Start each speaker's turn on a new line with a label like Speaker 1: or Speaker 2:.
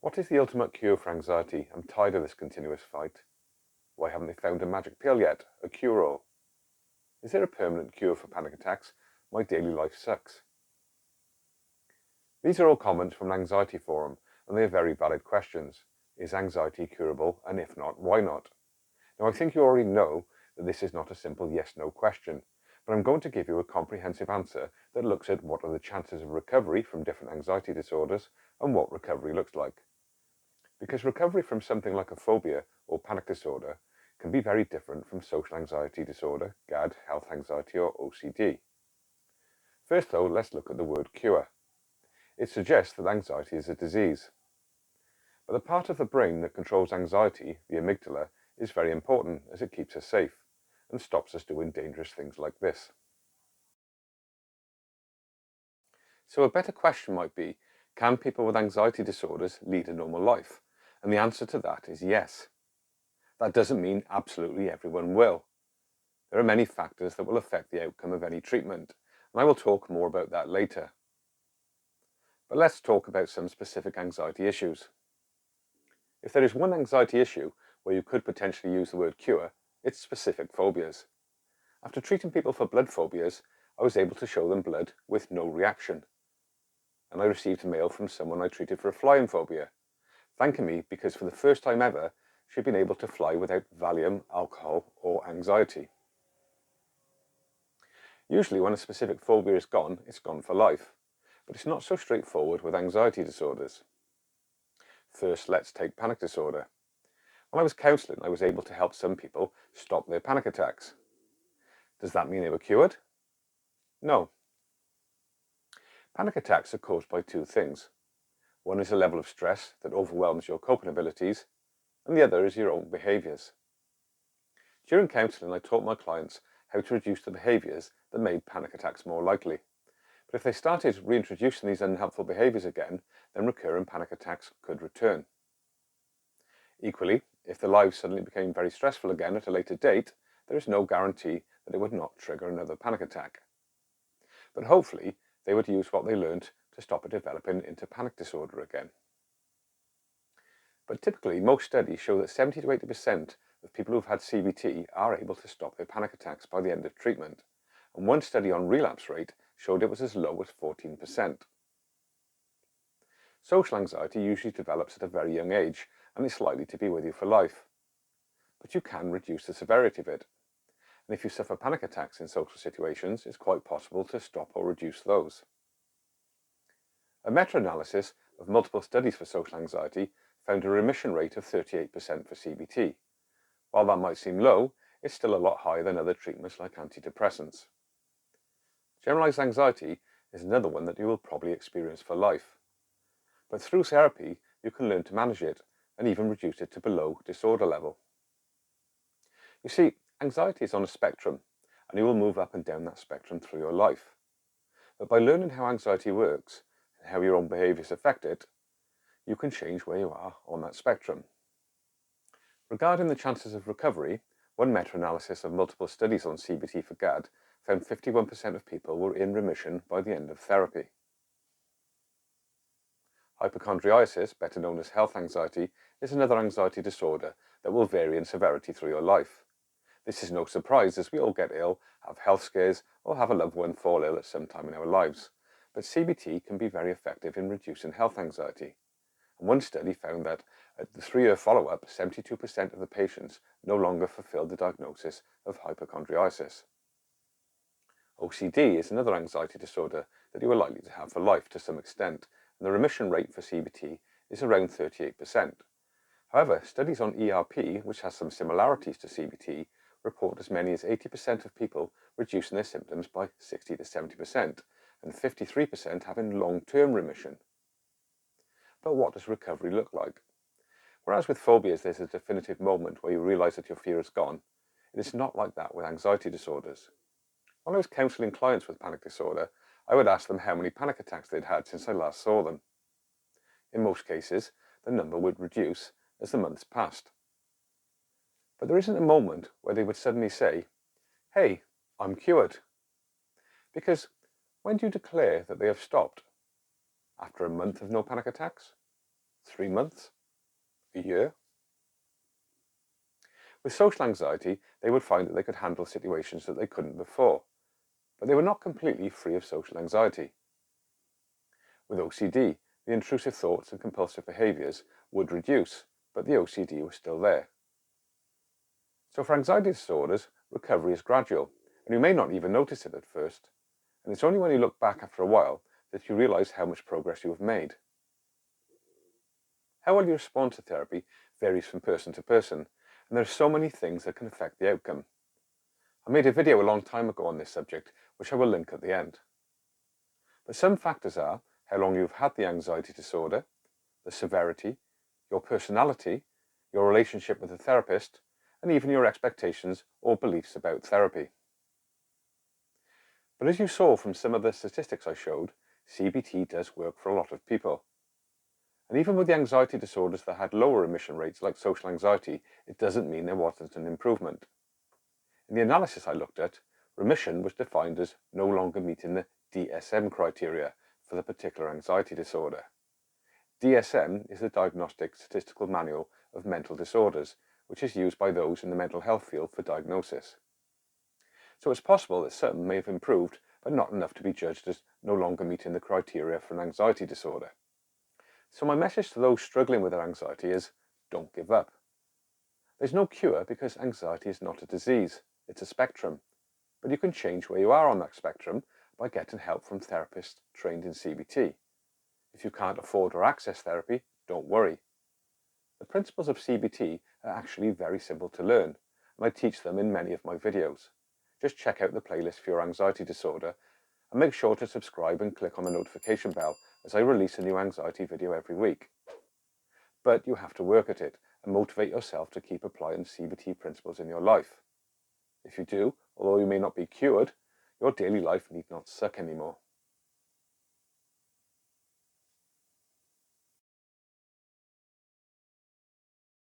Speaker 1: What is the ultimate cure for anxiety? I'm tired of this continuous fight. Why haven't they found a magic pill yet? A cure-all? Is there a permanent cure for panic attacks? My daily life sucks. These are all comments from an anxiety forum, and they are very valid questions. Is anxiety curable? And if not, why not? Now, I think you already know that this is not a simple yes-no question, but I'm going to give you a comprehensive answer that looks at what are the chances of recovery from different anxiety disorders and what recovery looks like. Because recovery from something like a phobia or panic disorder can be very different from social anxiety disorder, GAD, health anxiety, or OCD. First though, let's look at the word cure. It suggests that anxiety is a disease. But the part of the brain that controls anxiety, the amygdala, is very important as it keeps us safe and stops us doing dangerous things like this. So a better question might be, can people with anxiety disorders lead a normal life? And the answer to that is yes. That doesn't mean absolutely everyone will. There are many factors that will affect the outcome of any treatment, and I will talk more about that later. But let's talk about some specific anxiety issues. If there is one anxiety issue where you could potentially use the word cure, it's specific phobias. After treating people for blood phobias, I was able to show them blood with no reaction. And I received a mail from someone I treated for a flying phobia, thanking me because for the first time ever, she'd been able to fly without Valium, alcohol, or anxiety. Usually when a specific phobia is gone, it's gone for life. But it's not so straightforward with anxiety disorders. First, let's take panic disorder. When I was counselling, I was able to help some people stop their panic attacks. Does that mean they were cured? No. Panic attacks are caused by two things. One is a level of stress that overwhelms your coping abilities, and the other is your own behaviours. During counselling, I taught my clients how to reduce the behaviours that made panic attacks more likely. But if they started reintroducing these unhelpful behaviours again, then recurrent panic attacks could return. Equally, if their lives suddenly became very stressful again at a later date, there is no guarantee that it would not trigger another panic attack. But hopefully, they would use what they learned to stop it developing into panic disorder again. But typically, most studies show that 70 to 80% of people who've had CBT are able to stop their panic attacks by the end of treatment, and one study on relapse rate showed it was as low as 14%. Social anxiety usually develops at a very young age, and it's likely to be with you for life. But you can reduce the severity of it. And if you suffer panic attacks in social situations, it's quite possible to stop or reduce those. A meta-analysis of multiple studies for social anxiety found a remission rate of 38% for CBT. While that might seem low, it's still a lot higher than other treatments like antidepressants. Generalised anxiety is another one that you will probably experience for life. But through therapy, you can learn to manage it and even reduce it to below disorder level. You see, anxiety is on a spectrum, and you will move up and down that spectrum through your life. But by learning how anxiety works and how your own behaviours affect it, you can change where you are on that spectrum. Regarding the chances of recovery, one meta-analysis of multiple studies on CBT for GAD found 51% of people were in remission by the end of therapy. Hypochondriasis, better known as health anxiety, is another anxiety disorder that will vary in severity through your life. This is no surprise as we all get ill, have health scares, or have a loved one fall ill at some time in our lives. But CBT can be very effective in reducing health anxiety. And one study found that at the 3-year follow-up, 72% of the patients no longer fulfilled the diagnosis of hypochondriasis. OCD is another anxiety disorder that you are likely to have for life to some extent, and the remission rate for CBT is around 38%. However, studies on ERP, which has some similarities to CBT, report as many as 80% of people reducing their symptoms by 60 to 70%, and 53% having long-term remission. But what does recovery look like? Whereas with phobias there's a definitive moment where you realise that your fear is gone, it is not like that with anxiety disorders. When I was counselling clients with panic disorder, I would ask them how many panic attacks they'd had since I last saw them. In most cases, the number would reduce as the months passed. But there isn't a moment where they would suddenly say, "Hey, I'm cured." Because when do you declare that they have stopped? After a month of no panic attacks? 3 months? A year? With social anxiety, they would find that they could handle situations that they couldn't before, but they were not completely free of social anxiety. With OCD, the intrusive thoughts and compulsive behaviours would reduce, but the OCD was still there. So for anxiety disorders, recovery is gradual, and you may not even notice it at first, and it's only when you look back after a while that you realise how much progress you have made. How well you respond to therapy varies from person to person, and there are so many things that can affect the outcome. I made a video a long time ago on this subject, which I will link at the end. But some factors are how long you've had the anxiety disorder, the severity, your personality, your relationship with the therapist, and even your expectations or beliefs about therapy. But as you saw from some of the statistics I showed, CBT does work for a lot of people. And even with the anxiety disorders that had lower remission rates like social anxiety, it doesn't mean there wasn't an improvement. In the analysis I looked at, remission was defined as no longer meeting the DSM criteria for the particular anxiety disorder. DSM is the Diagnostic Statistical Manual of Mental Disorders, which is used by those in the mental health field for diagnosis. So it's possible that some may have improved, but not enough to be judged as no longer meeting the criteria for an anxiety disorder. So my message to those struggling with their anxiety is, don't give up. There's no cure because anxiety is not a disease, it's a spectrum. But you can change where you are on that spectrum by getting help from therapists trained in CBT. If you can't afford or access therapy, don't worry. The principles of CBT are actually very simple to learn, and I teach them in many of my videos. Just check out the playlist for your anxiety disorder, and make sure to subscribe and click on the notification bell as I release a new anxiety video every week. But you have to work at it and motivate yourself to keep applying CBT principles in your life. If you do, although you may not be cured, your daily life need not suck anymore.